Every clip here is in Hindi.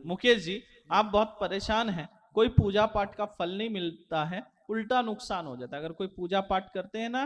मुकेश जी, आप बहुत परेशान हैं, कोई पूजा पाठ का फल नहीं मिलता है, उल्टा नुकसान हो जाता है। अगर कोई पूजा पाठ करते हैं ना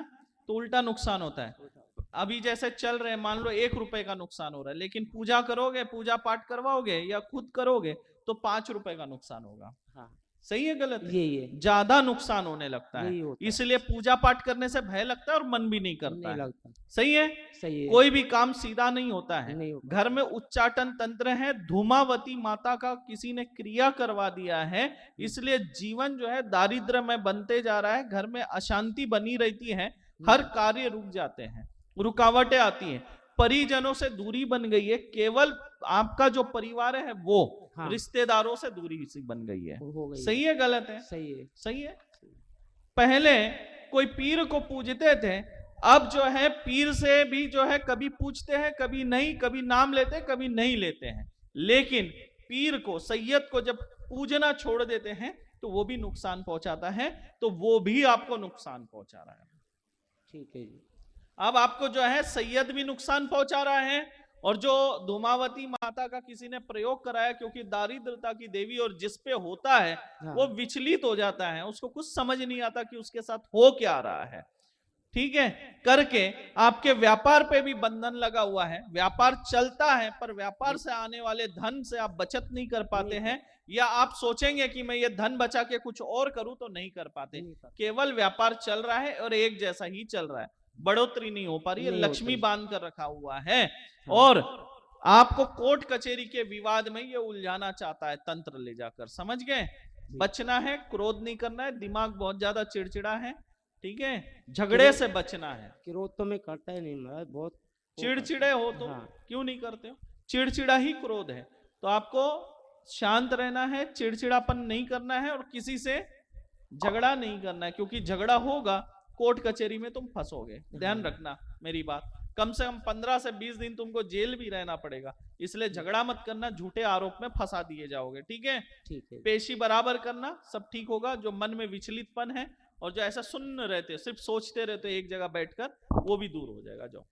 तो उल्टा नुकसान होता है। अभी जैसे चल रहे हैं, मान लो 1 रुपए का नुकसान हो रहा है, लेकिन पूजा करोगे, पूजा पाठ करवाओगे या खुद करोगे तो 5 रुपए का नुकसान होगा। हाँ, सही है गलत है? यही है, ज्यादा नुकसान होने लगता है, यही होता है। इसलिए पूजा पाठ करने से भय लगता है और मन भी नहीं करता नहीं है। लगता। सही है? सही है। कोई भी काम सीधा नहीं होता है। नहीं होता। घर में उच्चाटन तंत्र है, धूमावती माता का किसी ने क्रिया करवा दिया है, इसलिए जीवन जो है दारिद्र में बनते जा रहा है, घर में अशांति बनी रहती है, हर कार्य रुक जाते हैं, रुकावटें आती हैं, परिजनों से दूरी बन गई है, केवल आपका जो परिवार है वो, हाँ, रिश्तेदारों से दूरी सी बन गई है। हो गई। सही है गलत है? सही है। सही है। पहले कोई पीर को पूजते थे, अब जो है पीर से भी जो है कभी पूछते हैं, कभी नहीं, कभी नाम लेते हैं, कभी नहीं लेते हैं। लेकिन पीर को, सैयद को जब पूजना छोड़ देते हैं तो वो भी नुकसान पहुंचाता है, तो वो भी आपको नुकसान पहुंचा रहा है। ठीक है जी। अब आपको जो है सैयद भी नुकसान पहुंचा रहा है, और जो धूमावती माता का किसी ने प्रयोग कराया, क्योंकि दारिद्रता की देवी और जिस पे होता है हाँ, वो विचलित हो जाता है, उसको कुछ समझ नहीं आता कि उसके साथ हो क्या रहा है। ठीक है, करके आपके व्यापार पे भी बंधन लगा हुआ है, व्यापार चलता है पर व्यापार से आने वाले धन से आप बचत नहीं कर पाते हैं, या आप सोचेंगे कि मैं ये धन बचा के कुछ और करूं तो नहीं कर पाते। केवल व्यापार चल रहा है और एक जैसा ही चल रहा है, बढ़ोतरी नहीं हो पा रही है, लक्ष्मी बांध कर रखा हुआ है, और आपको कोर्ट कचहरी के विवाद में ये उलझाना चाहता है तंत्र ले जाकर। समझ गए? बचना है, क्रोध नहीं करना है, दिमाग बहुत ज्यादा चिड़चिड़ा है, ठीक है, झगड़े से बचना है। क्रोध तो मैं करता ही नहीं महाराज, बहुत चिड़चिड़े हो तो क्यों नहीं करते हो? चिड़चिड़ा ही क्रोध है, तो आपको शांत रहना है, चिड़चिड़ापन नहीं करना है, और किसी से झगड़ा नहीं करना है, क्योंकि झगड़ा होगा कोर्ट कचहरी में तुम फंसोगे। ध्यान रखना मेरी बात, कम से कम 15 से 20 दिन तुमको जेल भी रहना पड़ेगा, इसलिए झगड़ा मत करना, झूठे आरोप में फंसा दिए जाओगे। ठीक है? ठीक है। पेशी बराबर करना, सब ठीक होगा। जो मन में विचलितपन है और जो ऐसा सुन्न रहते, सिर्फ सोचते रहते एक जगह बैठकर, वो भी दूर हो जाएगा। जाओ।